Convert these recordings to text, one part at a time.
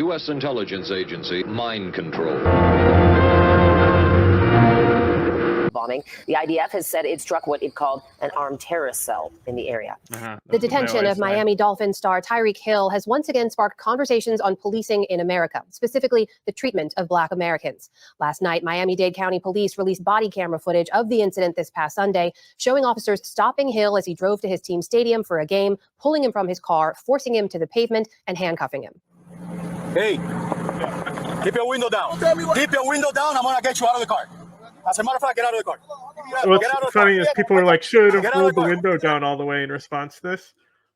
U.S. intelligence agency, mind control. Bombing. The IDF has said it struck what it called an armed terrorist cell in the area. The detention of Miami Dolphins star Tyreek Hill has once again sparked conversations on policing in America, specifically the treatment of Black Americans. Last night, Miami-Dade County Police released body camera footage of the incident this past Sunday, showing officers stopping Hill as he drove to his team's stadium for a game, pulling him from his car, forcing him to the pavement, and handcuffing him. Hey, keep your window down. Keep your window down. I'm going to get you out of the car. As a matter of fact, get out of the car. What's funny is people were like, should have pulled the window down all the way in response to this.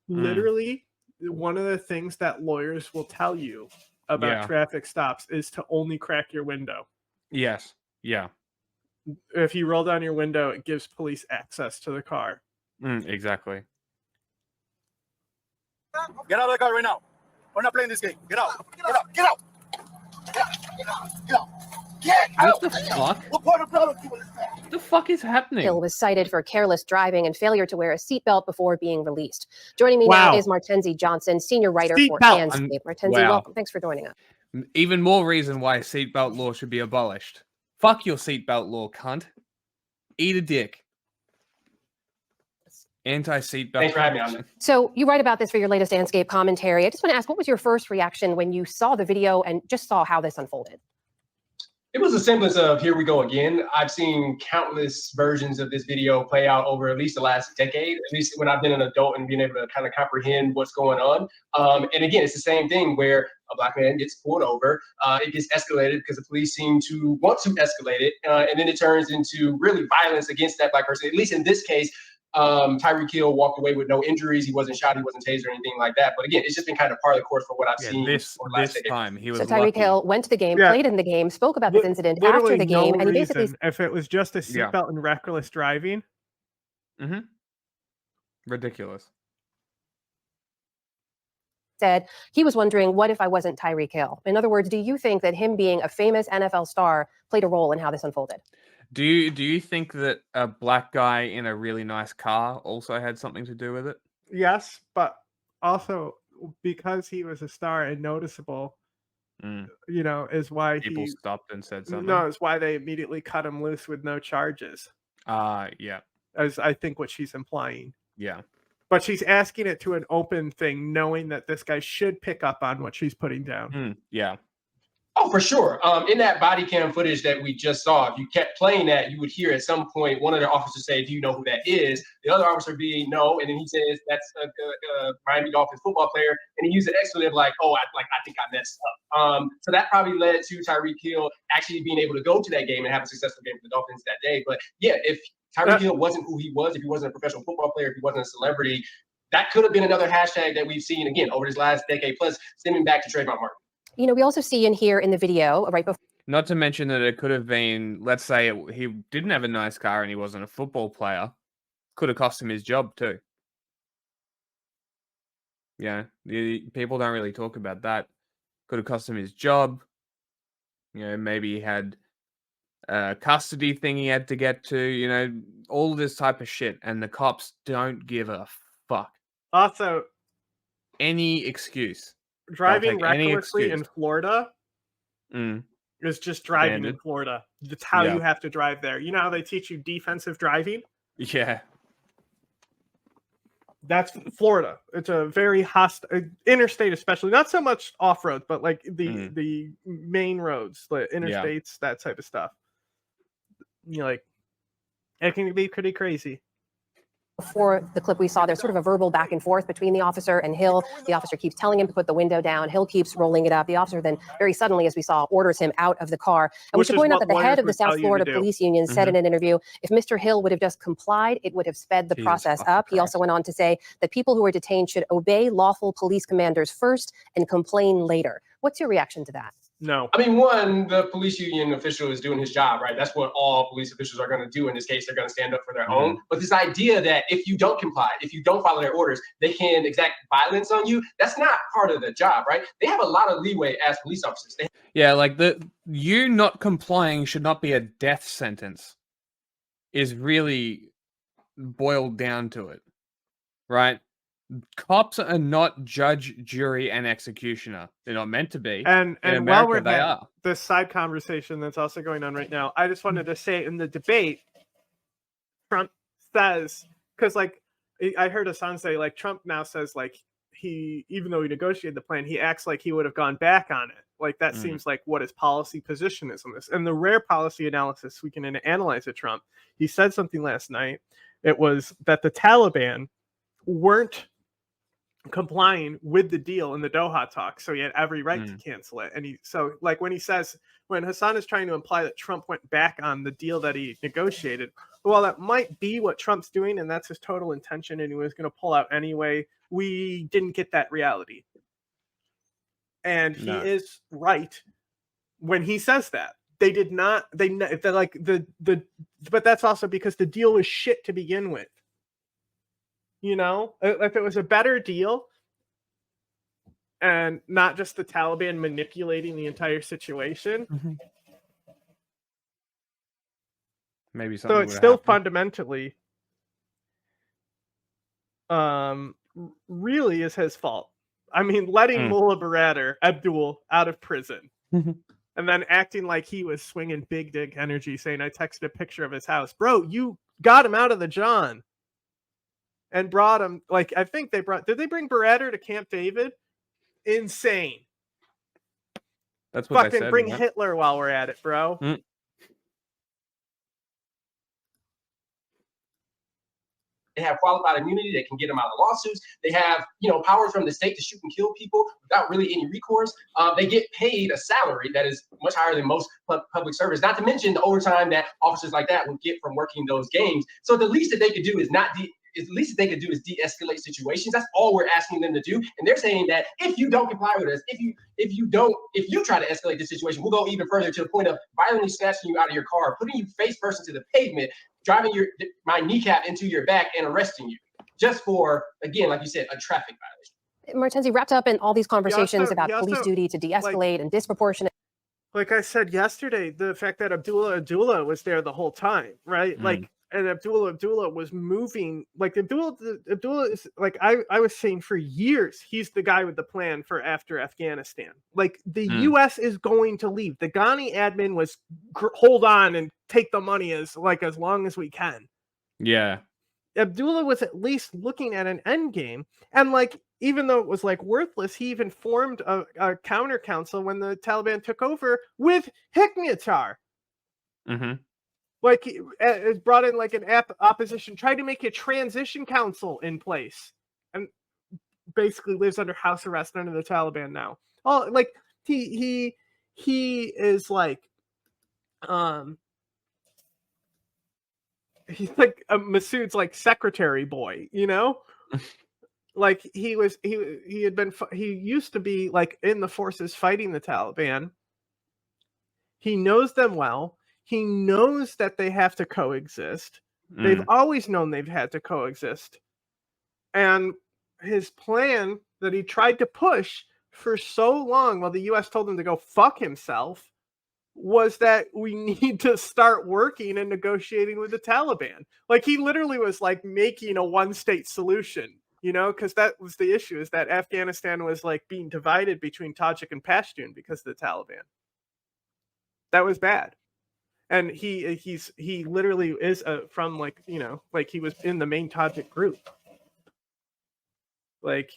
Literally, one of the things that lawyers will tell you about traffic stops is to only crack your window. Yes. Yeah. If you roll down your window, it gives police access to the car. Exactly. Get out of the car right now. We're not playing this game. Get out. Get out. Get out. Get out. Get out. Get out. Get out. What the fuck? What part of product is that? What the fuck is happening? Hill was cited for careless driving and failure to wear a seatbelt before being released. Joining me now is Martenzie Johnson, senior writer for Landscape. Martenzie, welcome. Thanks for joining us. Even more reason why seatbelt law should be abolished. Fuck your seatbelt law, cunt. Eat a dick. Anti-seatbelt. Thanks for having me on. So you write about this for your latest Landscape commentary. I just want to ask, what was your first reaction when you saw the video and just saw how this unfolded? It was a semblance of here we go again. I've seen countless versions of this video play out over at least the last decade, at least when I've been an adult and being able to kind of comprehend what's going on. And again, it's the same thing where a Black man gets pulled over, it gets escalated because the police seem to want to escalate it, and then it turns into really violence against that Black person. At least in this case, Tyreek Hill walked away with no injuries. He wasn't shot. He wasn't tased or anything like that. But again, it's just been kind of part of the course for what I've seen. This time he was. So Tyreek Hill went to the game, played in the game, spoke about this incident after the game, and he basically, if it was just a seatbelt and reckless driving, ridiculous. Said he was wondering, what if I wasn't Tyreek Hill? In other words, do you think that him being a famous NFL star played a role in how this unfolded? Do you think that a black guy in a really nice car also had something to do with it? Yes, but also because he was a star and noticeable, you know, is why people stopped and said something. No, it's why they immediately cut him loose with no charges. Yeah. As I think what she's implying. Yeah. But she's asking it to an open thing, knowing that this guy should pick up on what she's putting down. Yeah. Oh, for sure. In that body cam footage that we just saw, if you kept playing that, you would hear at some point one of the officers say, "Do you know who that is?" The other officer being no, and then he says, "That's a Miami Dolphins football player," and he used an expletive like, "Oh, I think I messed up." So that probably led to Tyreek Hill actually being able to go to that game and have a successful game for the Dolphins that day. But yeah, if Tyreek Hill wasn't who he was, if he wasn't a professional football player, if he wasn't a celebrity, that could have been another hashtag that we've seen again over this last decade plus, stemming back to Trayvon Martin. You know, we also see in here in the video right before. Not to mention that it could have been, let's say he didn't have a nice car and he wasn't a football player, could have cost him his job too. Yeah, people don't really talk about that. Could have cost him his job. You know, maybe he had a custody thing he had to get to, you know, all this type of shit. And the cops don't give a fuck. Also, any excuse. Driving recklessly in Florida is just driving in Florida. That's how you have to drive there. You know how they teach you defensive driving? Yeah. That's Florida. It's a very hostile interstate, especially not so much off-road, but like the main roads, the interstates, that type of stuff. You're like, it can be pretty crazy. Before the clip we saw, there's sort of a verbal back and forth between the officer and Hill. The officer keeps telling him to put the window down. Hill keeps rolling it up. The officer then very suddenly, as we saw, orders him out of the car. And we should point out that the head of the South Florida Police Union said in an interview, if Mr. Hill would have just complied, it would have sped the process up. He also went on to say that people who are detained should obey lawful police commanders first and complain later. What's your reaction to that? No. I mean, one, the police union official is doing his job, right? That's what all police officials are going to do in this case. They're going to stand up for their own. But this idea that if you don't comply, if you don't follow their orders, they can exact violence on you, that's not part of the job, right? They have a lot of leeway as police officers. Yeah, like you not complying should not be a death sentence is really boiled down to it, right? Cops are not judge, jury, and executioner. They're not meant to be. And In while America, we're they are. this side conversation that's also going on right now, I just wanted to say in the debate, Trump says, because like I heard Hassan say, like Trump now says like he, even though he negotiated the plan, he acts like he would have gone back on it. Like that seems like what his policy position is on this. And the rare policy analysis we can analyze at Trump, he said something last night. It was that the Taliban weren't complying with the deal in the Doha talks, so he had every right to cancel it. And when Hassan is trying to imply that Trump went back on the deal that he negotiated, well, that might be what Trump's doing, and that's his total intention, and he was going to pull out anyway. We didn't get that reality, and he is right when he says that they did not. But that's also because the deal was shit to begin with. You know, if it was a better deal and not just the Taliban manipulating the entire situation. Maybe something. So it's still fundamentally really is his fault. I mean, letting Mullah Abdul out of prison and then acting like he was swinging big dick energy, saying, I texted a picture of his house. Bro, you got him out of the John. And brought him, like, I think did they bring Baratter to Camp David? Insane. That's what fucking they said, bring Hitler while we're at it, bro. They have qualified immunity that can get them out of lawsuits. They have, powers from the state to shoot and kill people without really any recourse. They get paid a salary that is much higher than most public service, not to mention the overtime that officers like that would get from working those games. So the least that they could do is de-escalate situations. That's all we're asking them to do. And they're saying that if you don't comply with us, if you try to escalate the situation, we'll go even further to the point of violently snatching you out of your car, putting you face first into the pavement, driving my kneecap into your back and arresting you just for, again, like you said, a traffic violation. Martenzi, wrapped up in all these conversations about police duty to de-escalate and disproportionate. Like I said yesterday, the fact that Abdullah was there the whole time, right? And Abdullah was moving, like Abdullah is, like I was saying for years, he's the guy with the plan for after Afghanistan. Like the U.S. is going to leave. The Ghani admin was hold on and take the money as long as we can. Yeah. Abdullah was at least looking at an end game. And like, even though it was like worthless, he even formed a counter council when the Taliban took over with Hekmatyar. Like it brought in like an opposition, tried to make a transition council in place, and basically lives under house arrest under the Taliban now. Oh, like he is like he's like Masood's like secretary boy, you know? Like he used to be like in the forces fighting the Taliban. He knows them well. He knows that they have to coexist. They've always known they've had to coexist. And his plan that he tried to push for so long while the U.S. told him to go fuck himself was that we need to start working and negotiating with the Taliban. Like he literally was like making a one-state solution, you know, because that was the issue, is that Afghanistan was like being divided between Tajik and Pashtun because of the Taliban. That was bad. And he literally is from like, you know, like he was in the main Tajik group. Like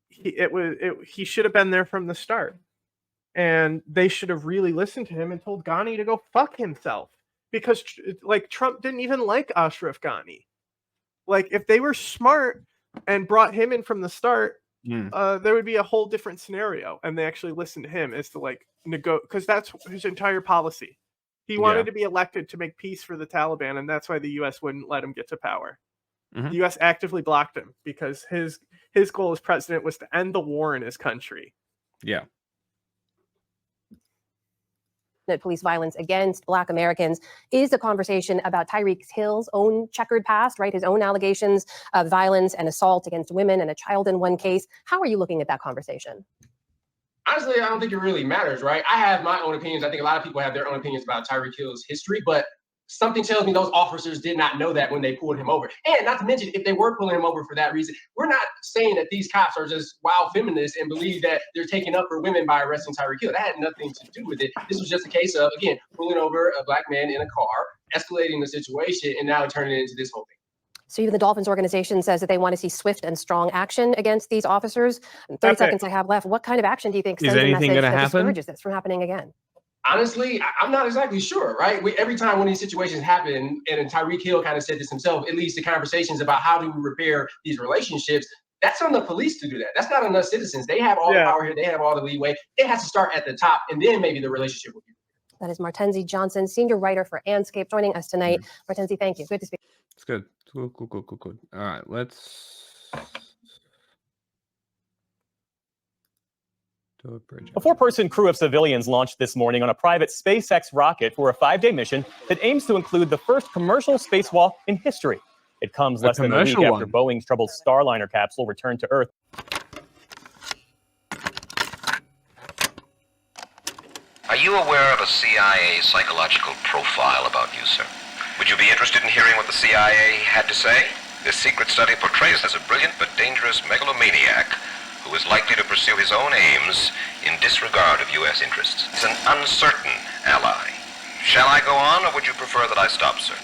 he should have been there from the start, and they should have really listened to him and told Ghani to go fuck himself, because like Trump didn't even like Ashraf Ghani. Like if they were smart and brought him in from the start, there would be a whole different scenario, and they actually listened to him as to like because that's his entire policy. He wanted to be elected to make peace for the Taliban, and that's why the U.S. wouldn't let him get to power. The U.S. actively blocked him because his goal as president was to end the war in his country. Yeah. Police violence against Black Americans is a conversation about Tyreek Hill's own checkered past, right? His own allegations of violence and assault against women and a child in one case. How are you looking at that conversation? Honestly, I don't think it really matters, right? I have my own opinions. I think a lot of people have their own opinions about Tyreek Hill's history, but something tells me those officers did not know that when they pulled him over. And not to mention, if they were pulling him over for that reason, we're not saying that these cops are just wild feminists and believe that they're taking up for women by arresting Tyreek Hill. That had nothing to do with it. This was just a case of, again, pulling over a black man in a car, escalating the situation, and now turning it into this whole thing. So even the Dolphins organization says that they want to see swift and strong action against these officers. 30 seconds I have left. What kind of action do you think sends a message that discourages this from happening again? Honestly, I'm not exactly sure, right? Every time one of these situations happen, and Tyreek Hill kind of said this himself, it leads to conversations about how do we repair these relationships. That's on the police to do that. That's not on us citizens. They have all the power here. They have all the leeway. It has to start at the top, and then maybe the relationship will be. That is Martenzie Johnson, senior writer for Anscape, joining us tonight. Martenzie, thank you. Good to speak. It's good. Cool. All right, let's do a bridge. A 4-person crew of civilians launched this morning on a private SpaceX rocket for a 5-day mission that aims to include the first commercial spacewalk in history. It comes less than a week after Boeing's troubled Starliner capsule returned to Earth. Are you aware of a CIA psychological profile about you, sir? Would you be interested in hearing what the CIA had to say? This secret study portrays as a brilliant but dangerous megalomaniac who is likely to pursue his own aims in disregard of U.S. interests. He's an uncertain ally. Shall I go on, or would you prefer that I stop, sir?